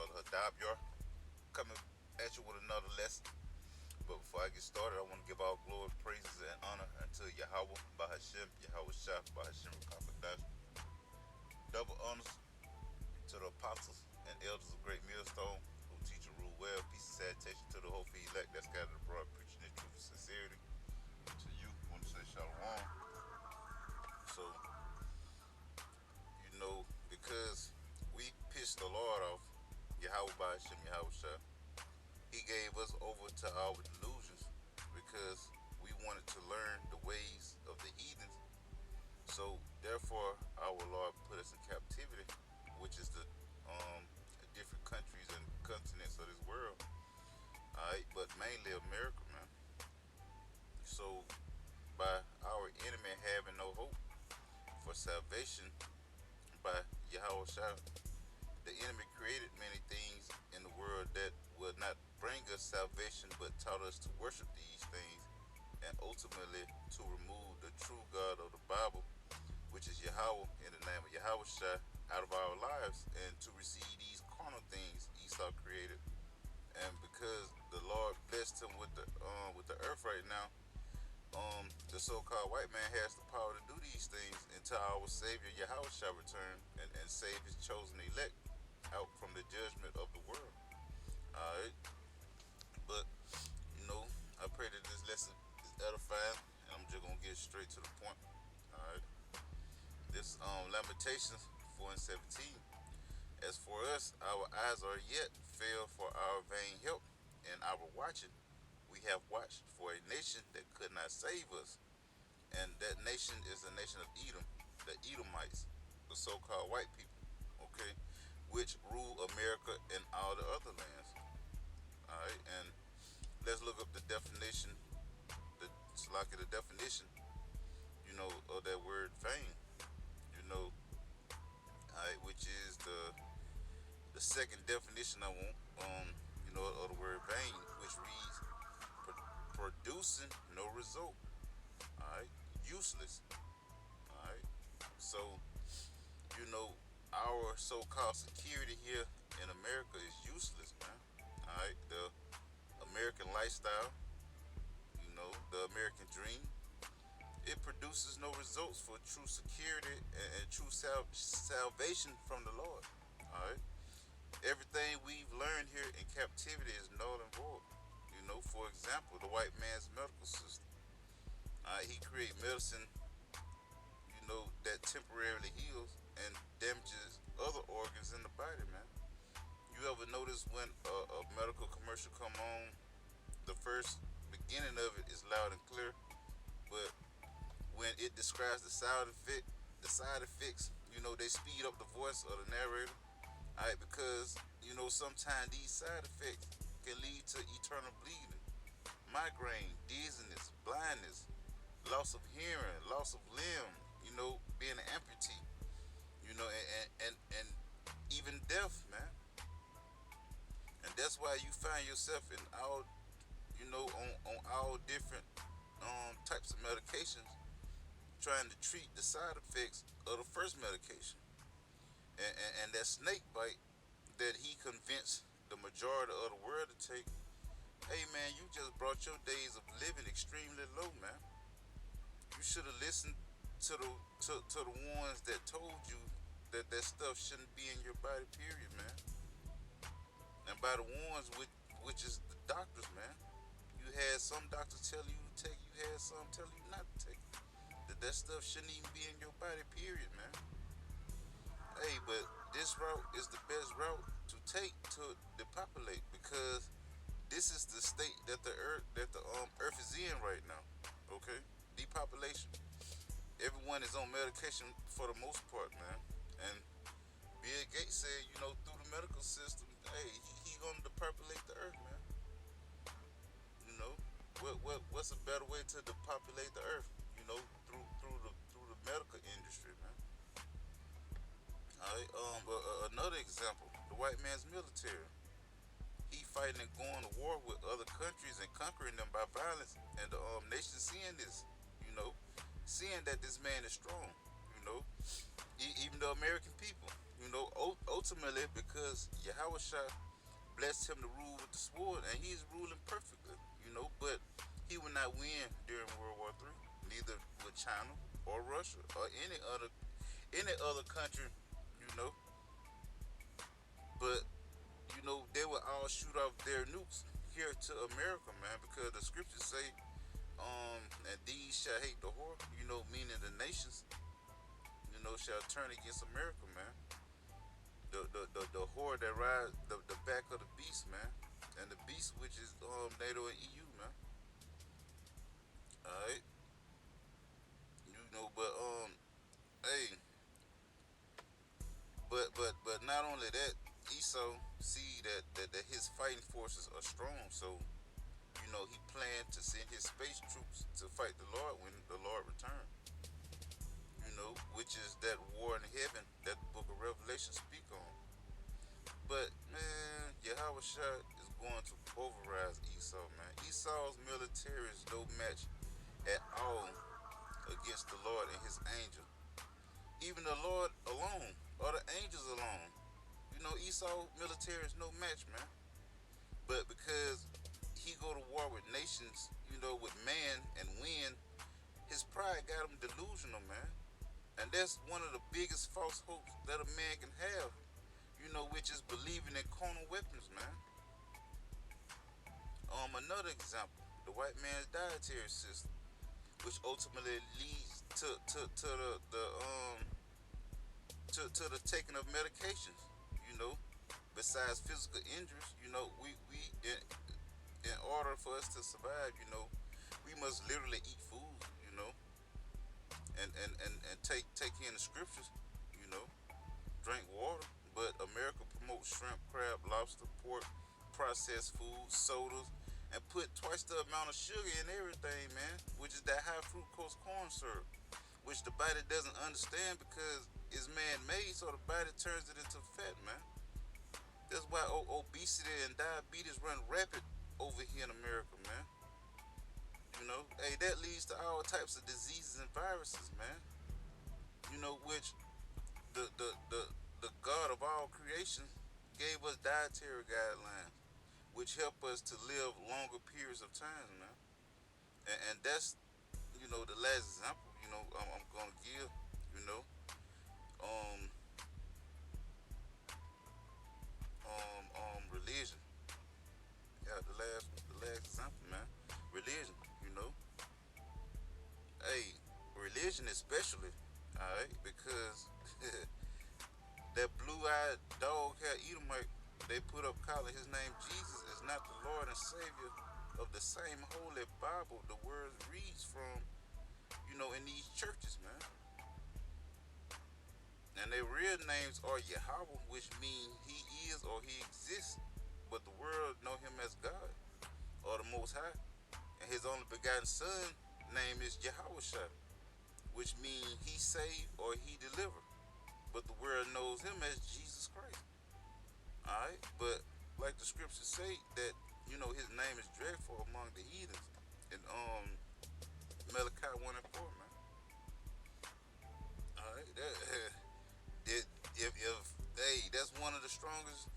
brother Hadabyar, coming at you with another lesson. But before I get started, I want to give all glory, praises, and honor unto Yahweh, Bahashem, Yahweh Shah, Bahashem, Rakapadash. Double honors to the apostles and elders of Great Millstone who teach and rule well. Peace and salutation to the hopeful elect that's scattered abroad, preaching the truth and sincerity. To you, want to say shalom. So, because we pissed the Lord off, Yahweh Bahashem, Yahweh Shah, He gave us over to our delusions because we wanted to learn the ways of the heathens. So therefore, our Lord put us in captivity, which is the different countries and continents of this world. All right, but mainly America, man. So by our enemy having no hope for salvation by Yahweh Shah, the enemy created many things in the world that would not bring us salvation but taught us to worship these things and ultimately to remove the true God of the Bible, which is Yahweh, in the name of Yahweh Shah, out of our lives and to receive these carnal things Esau created. And because the Lord blessed him with the earth right now, the so-called white man has the power to do these things until our Savior Yahweh shall return and save his chosen elect out from the judgment of the world. Alright. But, you know, I pray that this lesson is edifying and I'm just gonna get straight to the point. Alright. This Lamentations 4 and 17. As for us, our eyes are yet failed for our vain help, and our watching we have watched for a nation that could not save us. And that nation is the nation of Edom, the Edomites, the so-called white people, okay, which rule America and all the other lands. All right, and let's look up the definition, the definition, of that word vain, you know, all right, which is the second definition I want, of the word vain, which reads producing no result. All right, useless. All right, so you know our so-called security here in America is useless, man. All right, the American lifestyle, the American dream, it produces no results for true security and true salvation from the Lord. All right, everything we've learned here in captivity is null and void. For example, the white man's medical system. He created medicine, that temporarily heals and damages other organs in the body, man. You ever notice when a medical commercial come on, the first beginning of it is loud and clear, but when it describes the side effects, they speed up the voice of the narrator. All right, because sometimes these side effects can lead to eternal bleeding, migraine, dizziness, blindness, loss of hearing, loss of limb, being an amputee, and even death, man. And that's why you find yourself in all, on all different types of medications trying to treat the side effects of the first medication. And that snake bite that he convinced the majority of the world to take, hey man, you just brought your days of living extremely low, man. You should have listened to the ones that told you that that stuff shouldn't be in your body, period, man. And by the ones which is the doctors, man. You had some doctors tell you to take, you had some tell you not to take. That stuff shouldn't even be in your body, period, man. Hey, but this route is the best route to take to depopulate because this is the state that the earth is in right now. Okay, depopulation. Everyone is on medication for the most part, man. And Bill Gates said, through the medical system, hey, he gonna depopulate the earth, man. You know, what's a better way to depopulate the earth? Through the medical industry, man. Alright, but another example, the white man's military. He fighting and going to war with other countries and conquering them by violence, and the nation seeing this, seeing that this man is strong, even the American people, ultimately because Yahweh blessed him to rule with the sword, and he's ruling perfectly, but he would not win during World War III, neither with China or Russia or any other country, you know. But they would all shoot off their nukes here to America, man, because the scriptures say, and these shall hate the whore, meaning the nations, shall turn against America, man. The whore that rides the back of the beast, man, and the beast which is NATO and EU, man. All right, but hey, but not only that, Esau see that his fighting forces are strong, so he planned to send his space troops to fight the Lord when the Lord returned. Which is that war in heaven that the Book of Revelation speak on. But man, Yahweh Shah is going to pulverize Esau, man. Esau's military is no match at all against the Lord and his angel. Even the Lord alone, or the angels alone. Esau military is no match, man. But because he go to war with nations, with man and win, his pride got him delusional, man. And that's one of the biggest false hopes that a man can have, which is believing in carnal weapons, man. Another example, the white man's dietary system, which ultimately leads to the taking of medications, you know. Besides physical injuries, we in order for us to survive, we must literally eat food, and take in the scriptures, you know, drink water. But America promotes shrimp, crab, lobster, pork, processed foods, sodas, and put twice the amount of sugar in everything, man, which is that high fructose corn syrup, which the body doesn't understand because it's man-made, so the body turns it into fat, man. That's why obesity and diabetes run rapid over here in America, man. Hey, that leads to all types of diseases and viruses, man. Which the God of all creation gave us dietary guidelines, which help us to live longer periods of time, man. And that's the last example I'm gonna give. You know, um, religion. Yeah, the last example, man. Religion. Hey, religion especially. All right, because that blue-eyed dog-hair Edomite they put up calling his name Jesus is not the Lord and Savior of the same holy Bible the word reads from, in these churches, man. And their real names are Yahweh, which means he is or he exists, but the world know him as God or the Most High. And his only begotten son name is Yahweh, which means he saved or he delivered. But the world knows him as Jesus Christ. Alright? But like the scriptures say that, his name is dreadful among the heathens. In Malachi 1 and 4, man. Alright, if hey, that's one of the strongest,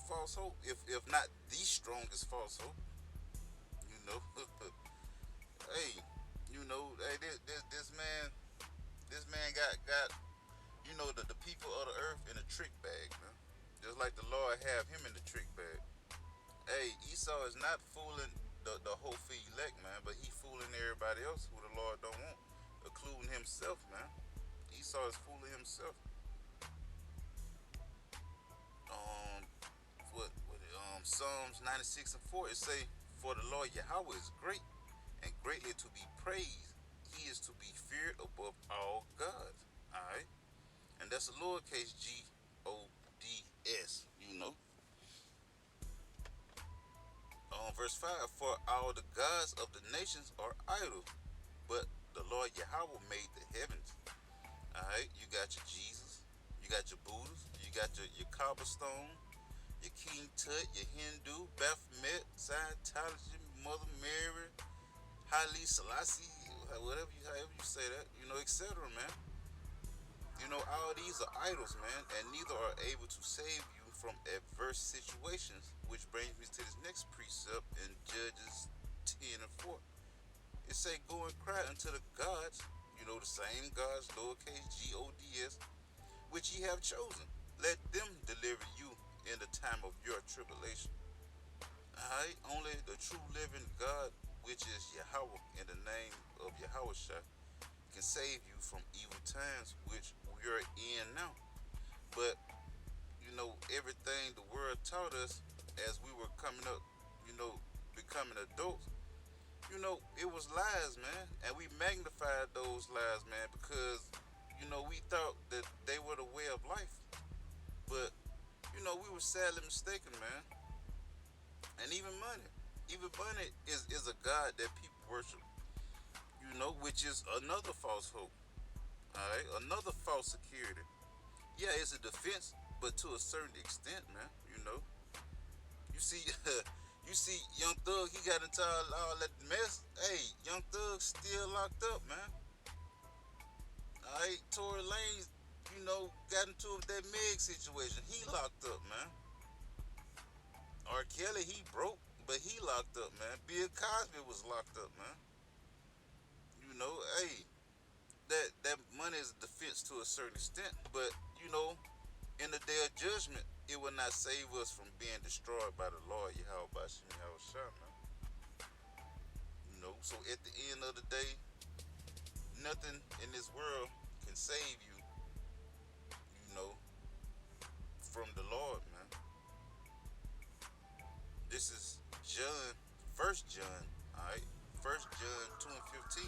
false hope. If not the strongest false hope, you know. Hey, hey, this man got the people of the earth in a trick bag, man. Just like the Lord have him in the trick bag. Hey, Esau is not fooling the whole field elect, man, but he fooling everybody else who the Lord don't want, including himself, man. Esau is fooling himself. Um, Psalms 96 and 4 it say, "For the Lord Yahweh is great and greatly to be praised. He is to be feared above all gods." All right, and that's a lowercase G-O-D-S. Verse 5: "For all the gods of the nations are idols, but the Lord Yahweh made the heavens." All right, you got your Jesus, you got your Buddhists, you got your cobblestone, your King Tut, your Hindu, Baphomet, Scientology, Mother Mary, Haile Selassie, however you say that, etc., man. All these are idols, man, and neither are able to save you from adverse situations, which brings me to this next precept in Judges 10 and 4. It say, go and cry unto the gods, the same gods, lowercase G-O-D-S, which ye have chosen. Let them deliver you in the time of your tribulation. Alright, only the true living God, which is Yahweh, in the name of Yahweh can save you from evil times, which we are in now. But everything the world taught us as we were coming up, becoming adults, it was lies, man. And we magnified those lies, man, because, we thought that they were the way of life. But, we were sadly mistaken, man. And even money. Even money is a God that people worship, which is another false hope. Alright? Another false security. Yeah, it's a defense, but to a certain extent, man. You see, you see, Young Thug, he got into all that mess. Hey, Young Thug still locked up, man. All right, Tory Lanez, got into that Meg situation. He locked up, man. R. Kelly, he broke, but he locked up, man. Bill Cosby was locked up, man. Hey, that money is a defense to a certain extent, but in the day of judgment, it will not save us from being destroyed by the Lord Yahweh Bashim Yahweh Shah, man. So at the end of the day, nothing in this world can save you, you know, from the Lord, man. This is John, First John, alright? First John 2 and 15.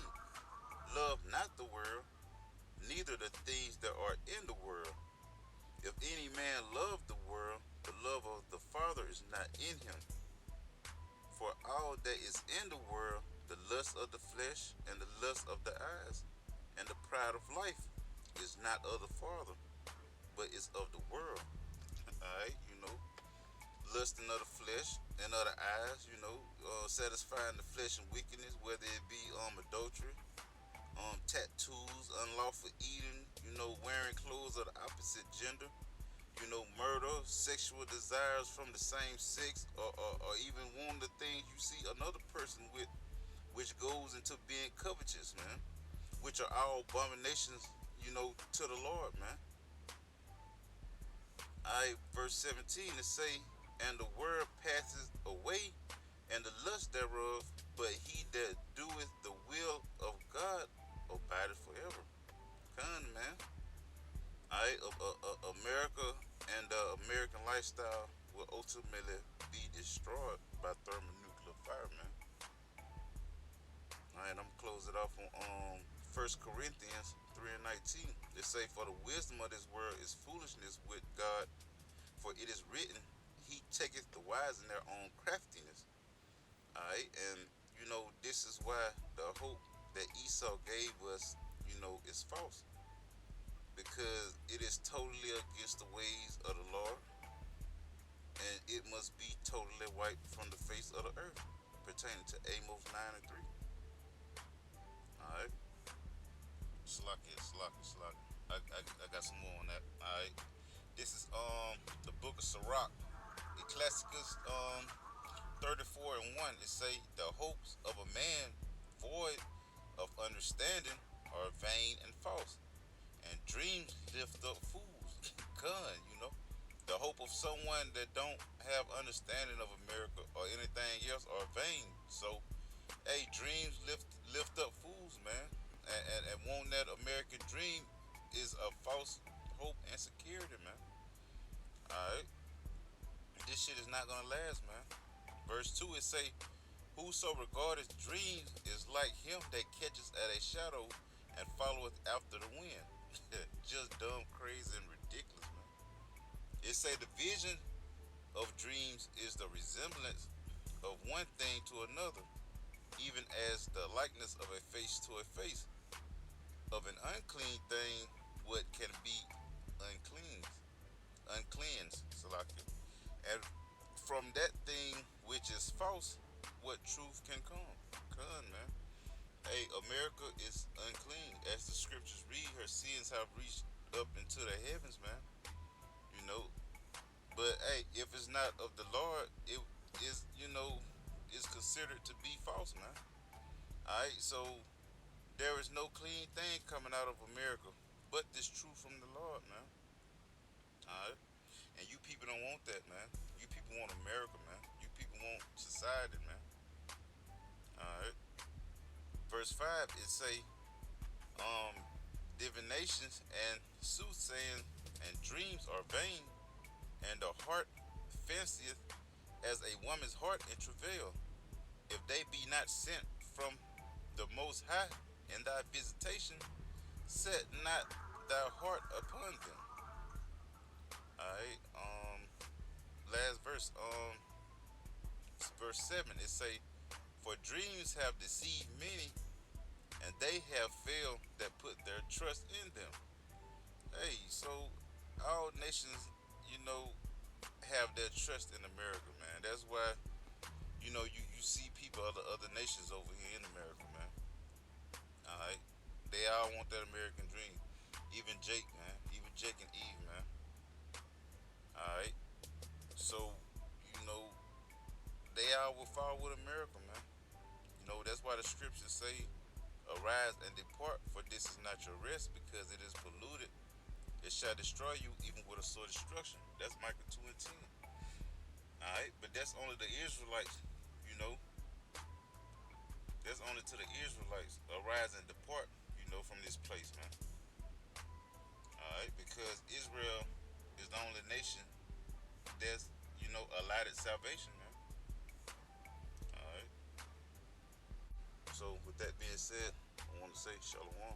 Love not the world, neither the things that are in the world. If any man love the world, the love of the Father is not in him. For all that is in the world, the lust of the flesh and the lust of the eyes and the pride of life is not of the Father, but is of the world. Alright, lusting of the flesh and of the eyes, satisfying the flesh and wickedness, whether it be adultery, tattoos, unlawful eating, wearing clothes of the opposite gender, murder, sexual desires from the same sex, or even wanting the things you see another person with, which goes into being covetous, man, which are all abominations, to the Lord, man. Verse 17 it say, and the word passes away, and the lust thereof, but he that doeth the will of God abideth forever. Come, man. America and the American lifestyle will ultimately be destroyed by thermonuclear fire, man. All right, I'm gonna close it off on 1 Corinthians 3 and 19. They say, for the wisdom of this world is foolishness with God, for it is written, he taketh the wise in their own craftiness. All right, and this is why the hope that Esau gave us, is false, because it is totally against the ways of the Lord, and it must be totally wiped from the face of the earth, pertaining to Amos 9 and 3. All right, Slacky. I got some more on that. All right, this is the book of Sirach, Ecclesiastes 34 and 1. It say, the hopes of a man void of understanding are vain and false, and dreams lift up fools. Gun, the hope of someone that don't have understanding of America or anything else are vain. So, hey, dreams lift up fools, man. And wanting that American dream is a false hope and security, man. All right, this shit is not gonna last, man. Verse 2 it say, whoso regardeth dreams is like him that catches at a shadow and followeth after the wind. Just dumb, crazy, and ridiculous, man. It say the vision of dreams is the resemblance of one thing to another, even as the likeness of a face to a face. Of an unclean thing, what can be uncleansed, Salakia. And from that thing which is false, what truth can come? Come, man. Hey, America is unclean. As the scriptures read, her sins have reached up into the heavens, man. You know, but hey, if it's not of the Lord, it is, is considered to be false, man. All right, so there is no clean thing coming out of America, but this truth from the Lord, man. All right, and you people don't want that, man. You people want America, man. You people want society, man. All right. Verse 5, it say, um, divinations and soothsaying and dreams are vain, and the heart fancieth as a woman's heart in travail. If they be not sent from the Most High in thy visitation, set not thy heart upon them. All right. Last verse. Verse 7. It say, for dreams have deceived many, and they have failed that put their trust in them. Hey, so all nations, you know, have their trust in America, man. That's why, you see people of the other nations over here in America, man. All right, they all want that American dream. Even Jake, man. Even Jake and Eve, man. All right, so you know they all will fall with America, man. That's why the scriptures say, "Arise and depart, for this is not your rest, because it is polluted. It shall destroy you, even with a sore destruction." That's Micah 2:10. All right, but that's only the Israelites. You know, that's only to the Israelites. Arise and depart. From this place, man. All right, because Israel is the only nation that's allotted salvation, man. All right. So with that being said, I want to say shalom.